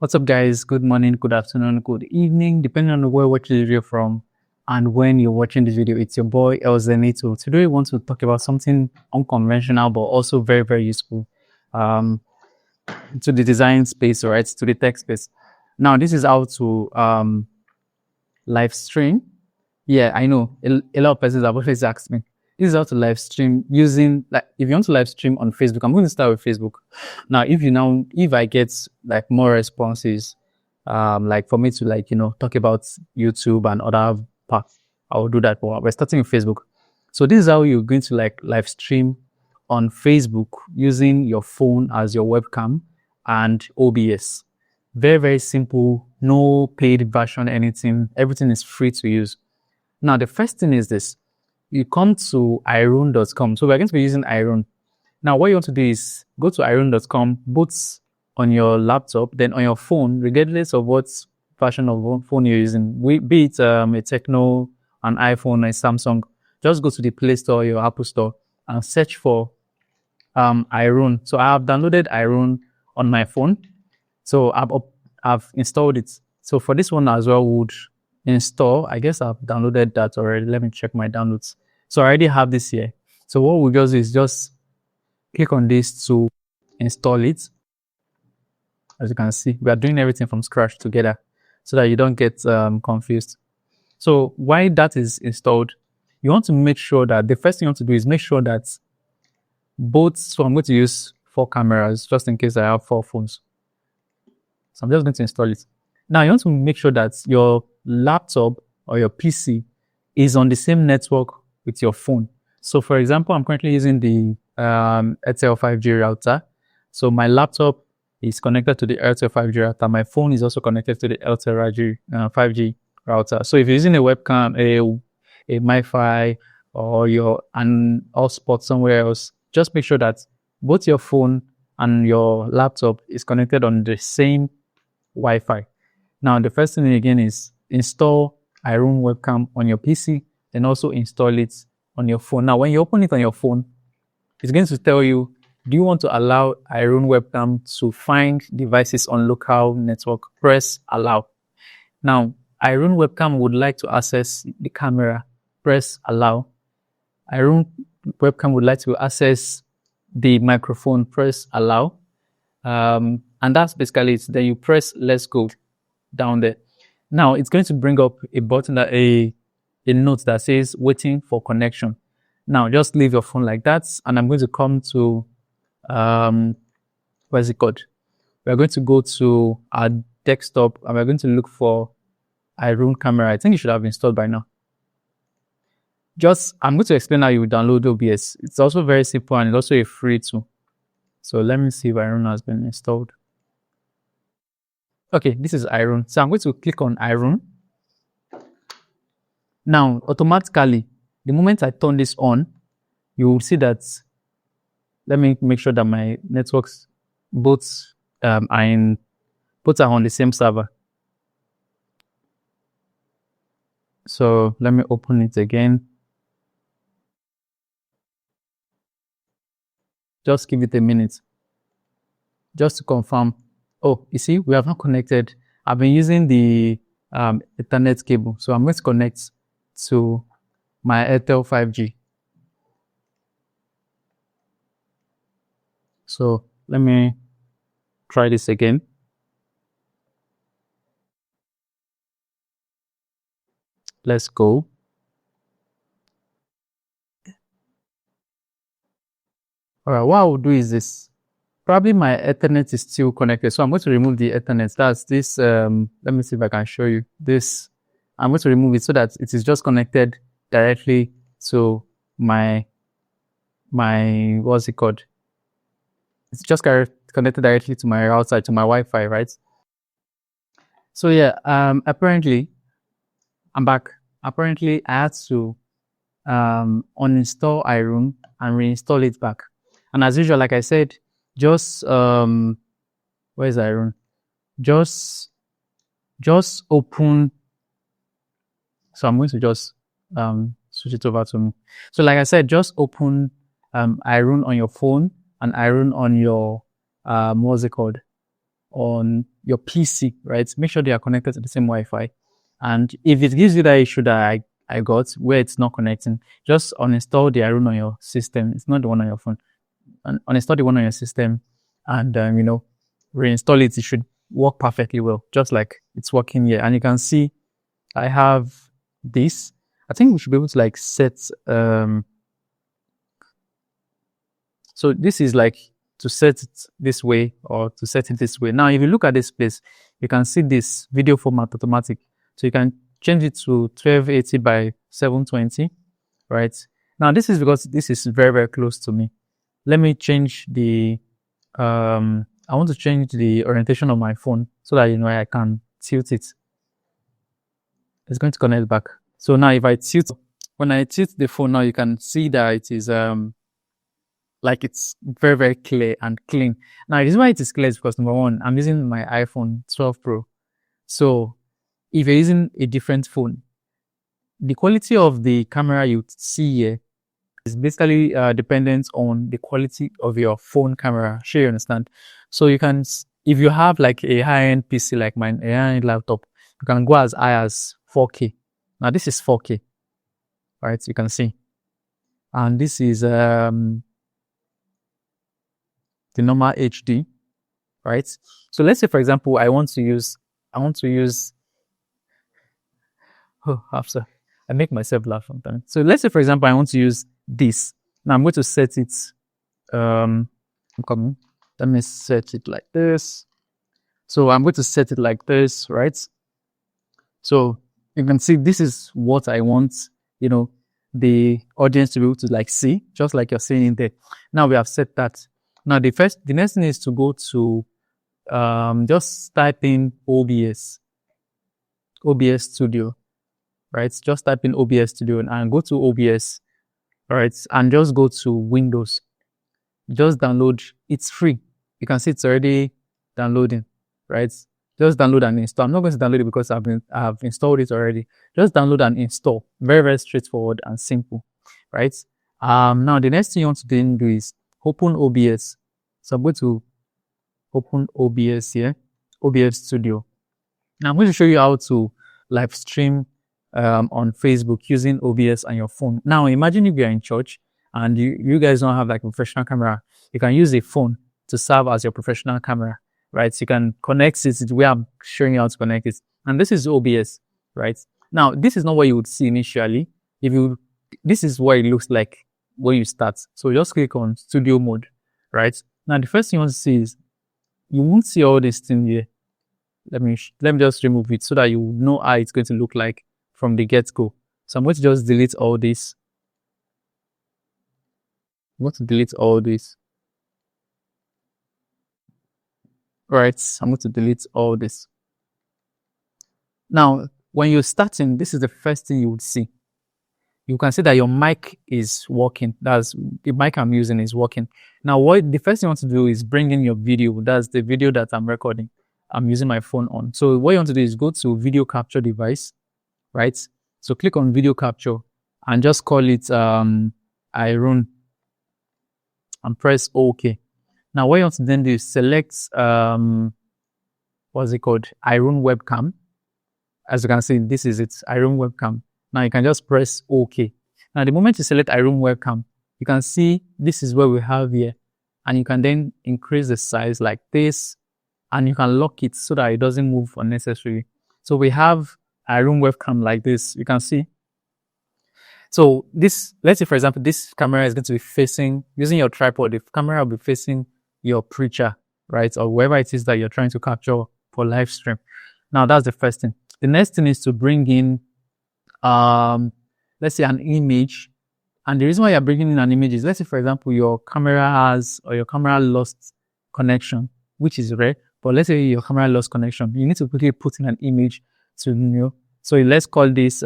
What's up, guys? Good morning, good afternoon, good evening, depending on where you're watching the video from and when you're watching this video. It's your boy Elzenito. Today we want to talk about something unconventional but also very, very useful to the design space, right? To the tech space. Now, this is how to live stream. Yeah, I know a lot of persons have always asked me. This is how to live stream using, like, if you want to live stream on Facebook, I'm going to start with Facebook. Now, if I get like more responses, like for me to talk about YouTube and other parts, I will do that. But we're starting with Facebook. So this is how you're going to like live stream on Facebook using your phone as your webcam and OBS. Very, very simple, no paid version, anything. Everything is free to use. Now, the first thing is this. You come to Iriun.com. So we're going to be using Iriun. Now, what you want to do is go to Iriun.com, both on your laptop, then on your phone, regardless of what version of phone you're using, be it a Techno, an iPhone, a Samsung. Just go to the Play Store, your Apple Store, and search for Iriun. So I have downloaded Iriun on my phone. So I've installed it. So for this one as well, would install. I guess I've downloaded that already. Let me check my downloads. So I already have this here. So what we'll just do is just click on this to install it. As you can see, we are doing everything from scratch together so that you don't get confused. So while that is installed, you want to make sure that the first thing you want to do is make sure that both, so I'm going to use 4 cameras just in case I have 4 phones. So I'm just going to install it. Now you want to make sure that your laptop or your PC is on the same network with your phone. So for example, I'm currently using the Airtel 5G router. So my laptop is connected to the Airtel 5G router. My phone is also connected to the Airtel 5G router. So if you're using a webcam, a MiFi, or an hotspot somewhere else, just make sure that both your phone and your laptop is connected on the same Wi-Fi. Now, the first thing again is install Iriun Webcam on your PC, and also install it on your phone. Now, when you open it on your phone, it's going to tell you, do you want to allow Iriun Webcam to find devices on local network? Press allow. Now, Iriun Webcam would like to access the camera. Press allow. Iriun Webcam would like to access the microphone. Press allow. And that's basically it. Then you press let's go down there. Now it's going to bring up a button, that a note that says waiting for connection. Now just leave your phone like that, and I'm going to come to what is it called? We're going to go to our desktop and we're going to look for Iriun camera. I think you should have installed by now. I'm going to explain how you download OBS. It's also very simple and it's also a free tool. So let me see if Iriun has been installed. Okay, this is Iriun. So I'm going to click on Iriun. Now, automatically, the moment I turn this on, you will see that, let me make sure that my networks both are on the same server. So let me open it again. Just give it a minute. Just to confirm. Oh, you see, we have not connected. I've been using the Ethernet cable. So I'm going to connect to my Airtel 5G. So let me try this again. Let's go. All right, what I will do is this. Probably my Ethernet is still connected. So I'm going to remove the Ethernet. That's this. Let me see if I can show you this. I'm going to remove it so that it is just connected directly to my what's it called? It's just connected directly to my router, to my Wi-Fi, right? So yeah, apparently, I'm back. Apparently, I had to uninstall Iriun and reinstall it back. And as usual, like I said, just where is Iriun? Just open. So I'm going to just switch it over to me. So like I said, just open Iriun on your phone and Iriun on your what's it called? on your PC, right? Make sure they are connected to the same Wi-Fi. And if it gives you that issue that I got where it's not connecting, just uninstall the Iriun on your system. It's not the one on your phone. Uninstall the one on your system and, reinstall it. It should work perfectly well, just like it's working here. And you can see I have this. I think we should be able to like set, so this is like to set it this way or to set it this way. Now, if you look at this place, you can see this video format automatic. So you can change it to 1280 by 720, right? Now, this is because this is very, very close to me. Let me change the, I want to change the orientation of my phone so that, I can tilt it. It's going to connect back. So now if I tilt, when I tilt the phone now, you can see that it is, like it's very, very clear and clean. Now, the reason why it is clear is because number one, I'm using my iPhone 12 Pro. So if you're using a different phone, the quality of the camera you see here is basically dependent on the quality of your phone camera. Sure, you understand? So you can, if you have like a high-end PC like mine, a high-end laptop, you can go as high as 4K. Now this is 4K, right? You can see. And this is the normal HD, right? So let's say, for example, I want to use, after I make myself laugh sometimes. So let's say, for example, I want to use this. Now I'm going to set it, I'm coming. Let me set it like this. So I'm going to set it like this, right? So you can see this is what I want, the audience to be able to like see, just like you're seeing in there. Now we have set that. Now the next thing is to go to, just type in OBS Studio, right? Just type in OBS Studio and go to OBS, right? And just go to Windows. Just download. It's free. You can see it's already downloading, right? Just download and install. I'm not going to download it because I've installed it already. Just download and install. Very, very straightforward and simple, right? Now the next thing you want to do is open OBS. So I'm going to open OBS here, OBS Studio. Now I'm going to show you how to live stream on Facebook using OBS on your phone. Now imagine if you're in church and you guys don't have like a professional camera. You can use a phone to serve as your professional camera, right? So you can connect it the way I'm showing you how to connect it. And this is OBS, right? Now this is not what you would see initially. This is what it looks like when you start. So just click on studio mode, right? Now the first thing you want to see is you won't see all this thing here. Let me just remove it so that you know how it's going to look like from the get-go. So I'm going to just delete all this. I'm going to delete all this. Right, I'm going to delete all this. Now, when you're starting, this is the first thing you would see. You can see that your mic is working. That's the mic I'm using is working. Now, the first thing you want to do is bring in your video. That's the video that I'm recording. I'm using my phone on. So what you want to do is go to video capture device, right? So click on video capture and just call it Iriun and press OK. Now what you want to then do is select what's it called? Iriun Webcam. As you can see, this is it, Iriun Webcam. Now you can just press OK. Now the moment you select Iriun Webcam, you can see this is what we have here. And you can then increase the size like this. And you can lock it so that it doesn't move unnecessarily. So we have Iriun Webcam like this. You can see. So this, let's say for example, this camera is going to be facing, using your tripod, the camera will be facing your preacher, right? Or wherever it is that you're trying to capture for live stream. Now that's the first thing. The next thing is to bring in, let's say an image. And the reason why you're bringing in an image is, let's say for example, your camera lost connection, which is rare. But let's say your camera lost connection. You need to quickly put in an image to, so let's call this,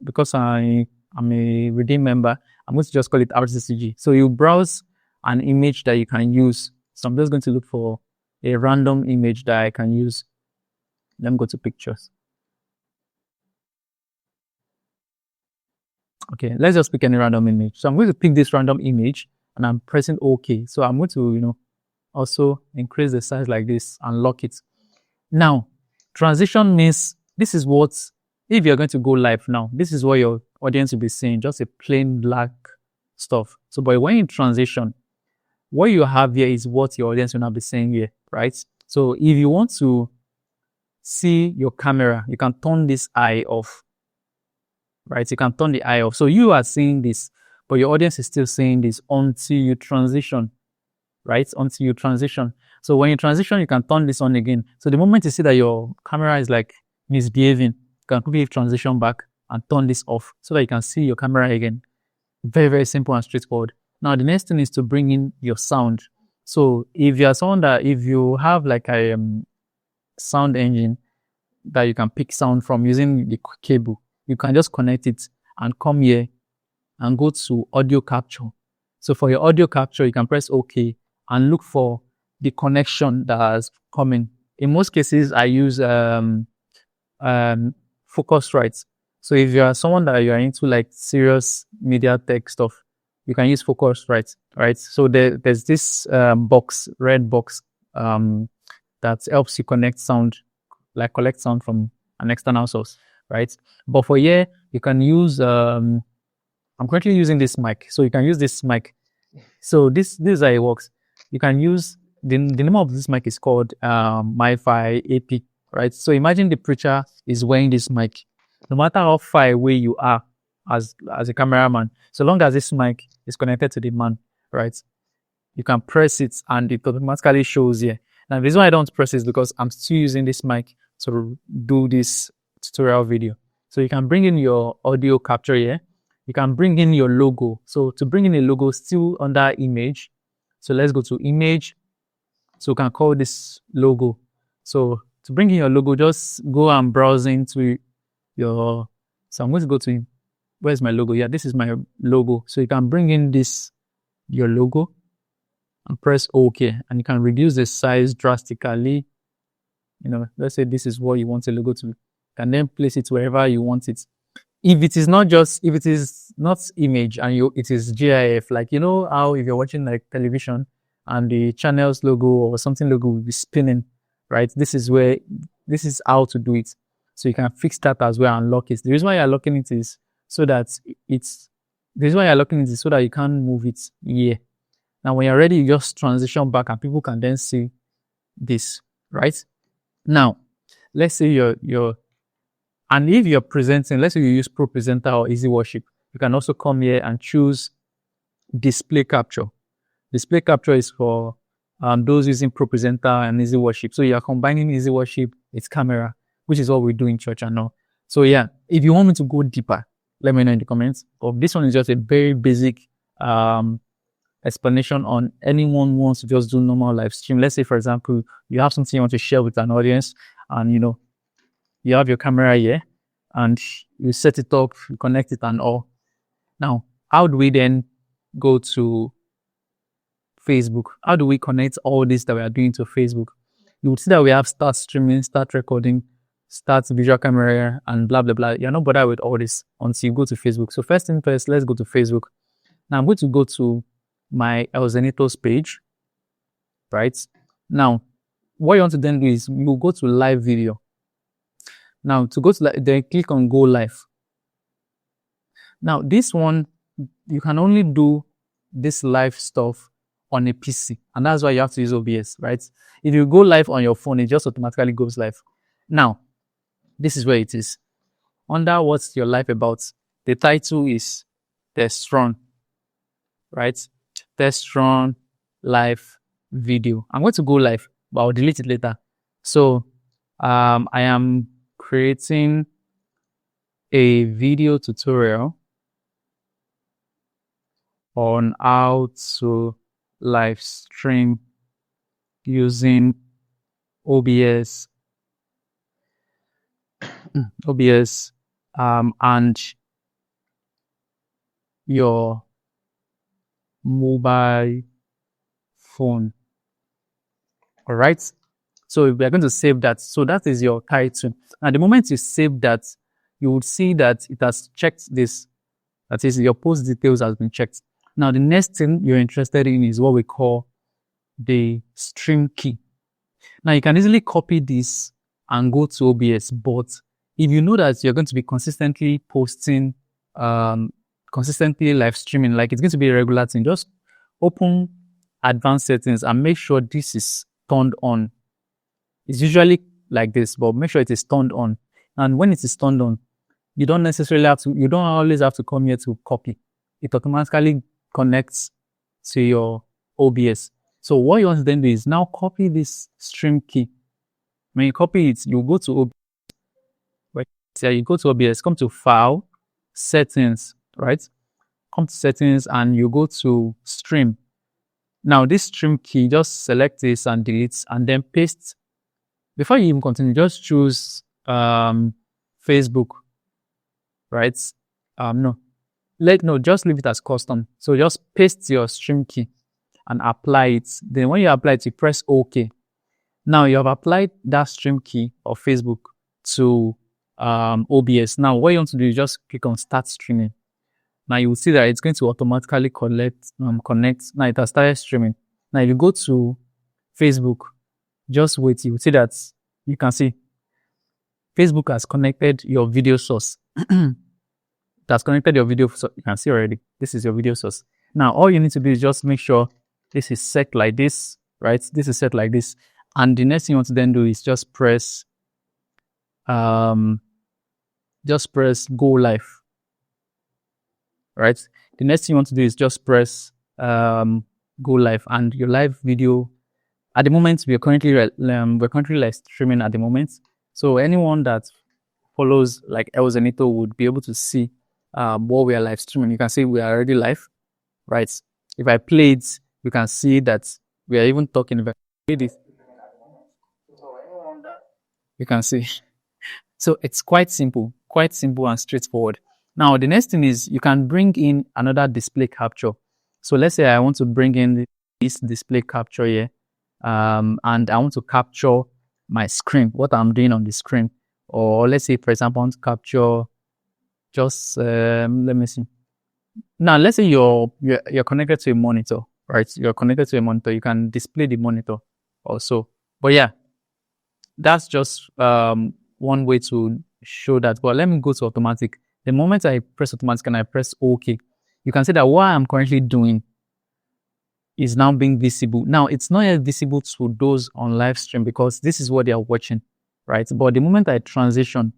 because I'm a Redeem member, I'm going to just call it RCCG. So you browse an image that you can use. So I'm just going to look for a random image that I can use. Let me go to pictures. Okay, let's just pick any random image. So I'm going to pick this random image and I'm pressing OK. So I'm going to, also increase the size like this and lock it. Now, transition means this is what, if you're going to go live now, this is what your audience will be seeing, just a plain black stuff. So, but when you transition, what you have here is what your audience will not be seeing here, right? So if you want to see your camera, you can turn this eye off, right? You can turn the eye off. So you are seeing this, but your audience is still seeing this until you transition, right? Until you transition. So when you transition, you can turn this on again. So the moment you see that your camera is like misbehaving, you can quickly transition back and turn this off so that you can see your camera again. Very, very simple and straightforward. Now, the next thing is to bring in your sound. So if you are someone that, if you have like a sound engine that you can pick sound from using the cable, you can just connect it and come here and go to audio capture. So for your audio capture, you can press OK and look for the connection that is coming. In most cases, I use Focusrite. So if you are someone that you are into like serious media tech stuff, you can use Focusrite, right? So there's this box, red box, that helps you connect sound, like collect sound from an external source, right? But for here, you can use, I'm currently using this mic. So you can use this mic. So this is how it works. You can use, the name of this mic is called MiFi AP, right? So imagine the preacher is wearing this mic. No matter how far away you are as a cameraman, so long as this mic is connected to the man, right? You can press it and it automatically shows here. Now, the reason why I don't press it is because I'm still using this mic to do this tutorial video. So you can bring in your audio capture here. You can bring in your logo. So to bring in a logo, still under image. So let's go to image. So we can call this logo. So to bring in your logo, just go and browse into your, so I'm going to go to, where's my logo? Yeah, this is my logo. So you can bring in this, your logo, and press OK. And you can reduce the size drastically. You know, let's say this is what you want the logo to be. You can then place it wherever you want it. If it is not image and it is GIF, like, you know how if you're watching like television and the channel's logo or something logo will be spinning, right? This is how to do it. So you can fix that as well and lock it. The reason why you're locking it is so that you can't move it here. Now, when you're ready, you just transition back and people can then see this, right? Now, let's say and if you're presenting, let's say you use Pro Presenter or Easy Worship, you can also come here and choose Display Capture. Display Capture is for those using Pro Presenter and Easy Worship. So you're combining Easy Worship with camera, which is what we do in church and all. So yeah, if you want me to go deeper, let me know in the comments. This one is just a very basic explanation on anyone who wants to just do normal live stream. Let's say, for example, you have something you want to share with an audience and, you know, you have your camera here and you set it up, you connect it and all. Now, how do we then go to Facebook? How do we connect all this that we are doing to Facebook? You would see that we have start streaming, start recording, start visual camera, and blah, blah, blah. You're not bothered with all this until you go to Facebook. So first thing first, let's go to Facebook. Now I'm going to go to my El Zenitos page, right? Now, what you want to then do is you go to live video. Now, to go to then click on go live. Now, this one, you can only do this live stuff on a PC, and that's why you have to use OBS, right? If you go live on your phone, it just automatically goes live. Now, this is where it is. Under what's your life about, the title is Test Run, right? Test Run live video. I'm going to go live, but I'll delete it later. So, I am creating a video tutorial on how to live stream using OBS and your mobile phone. All right. So we are going to save that. So that is your title. And the moment you save that, you would see that it has checked this. That is, your post details has been checked. Now, the next thing you're interested in is what we call the stream key. Now you can easily copy this and go to OBS, but if you know that you're going to be consistently posting, consistently live streaming, like it's going to be a regular thing, just open advanced settings and make sure this is turned on. It's usually like this, but make sure it is turned on. And when it is turned on, you don't always have to come here to copy. It automatically connects to your OBS. So what you want to then do is now copy this stream key. When you copy it, you go to OBS. Right? So you go to OBS, come to File, Settings, right? Come to Settings and you go to Stream. Now this stream key, just select this and delete and then paste. Before you even continue, just choose Facebook, right? Just leave it as custom. So just paste your stream key and apply it. Then when you apply it, you press OK. Now you have applied that stream key of Facebook to OBS. Now what you want to do is just click on Start Streaming. Now you will see that it's going to automatically connect. Now it has started streaming. Now if you go to Facebook, just wait. You will see that you can see Facebook has connected your video source. That's connected your video source. You can see already. This is your video source. Now all you need to do is just make sure this is set like this, right? This is set like this. And the next thing you want to then do is just press go live. Right? The next thing you want to do is just press go live, and your live video. At the moment, we're currently live streaming at the moment. So anyone that follows like El Zenito would be able to see what we are live streaming. You can see we are already live, right? If I play it, you can see that we are even talking about this. You can see. So it's quite simple and straightforward. Now, the next thing is you can bring in another display capture. So let's say I want to bring in this display capture here, and I want to capture my screen, what I'm doing on the screen. Or let's say, for example, I want to capture just, let me see. Now, let's say you're connected to a monitor, right? You're connected to a monitor. You can display the monitor also. But yeah, that's just one way to show that. But let me go to automatic. The moment I press automatic and I press OK, you can see that what I'm currently doing is now being visible. Now, it's not yet visible to those on live stream because this is what they are watching, right? But the moment I transition,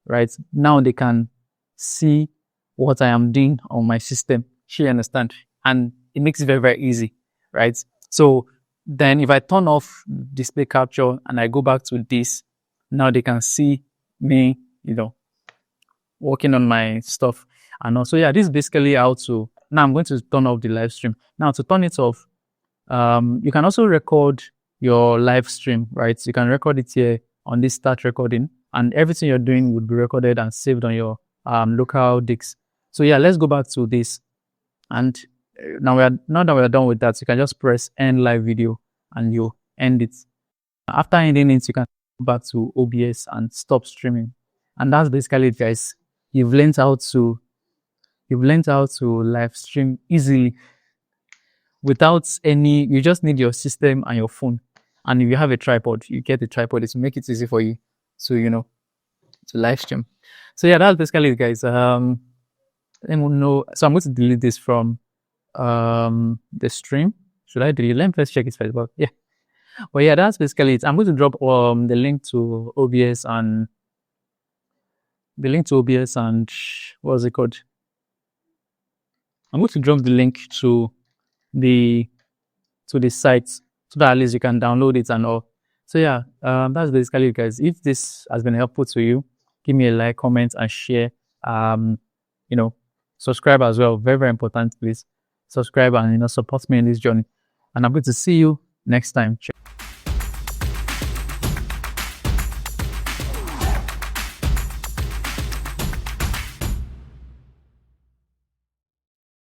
right, now they can see what I am doing on my system. You understand? And it makes it very, very easy, right? So then if I turn off display capture and I go back to this, now they can see me, working on my stuff. And also, yeah, this is basically how to, now I'm going to turn off the live stream. Now to turn it off, you can also record your live stream, right? You can record it here on this start recording, and everything you're doing would be recorded and saved on your local disk. So yeah, let's go back to this. And now that we're done with that, you can just press end live video and you end it. After ending it, you can go back to OBS and stop streaming. And that's basically it, guys. You've learned how to live stream easily without you just need your system and your phone. And if you have a tripod, you get a tripod. It will make it easy for you to live stream. So yeah, that's basically it, guys. So I'm going to delete this from the stream. Should I delete? Let me first check it first. But yeah. Well, yeah, that's basically it. I'm going to drop the link to OBS and what's it called? I'm going to drop the link to the site so that at least you can download it and all. So yeah, that's basically it, guys. If this has been helpful to you, give me a like, comment, and share. Subscribe as well. Very, very important, please. Subscribe and support me in this journey. And I'm going to see you next time.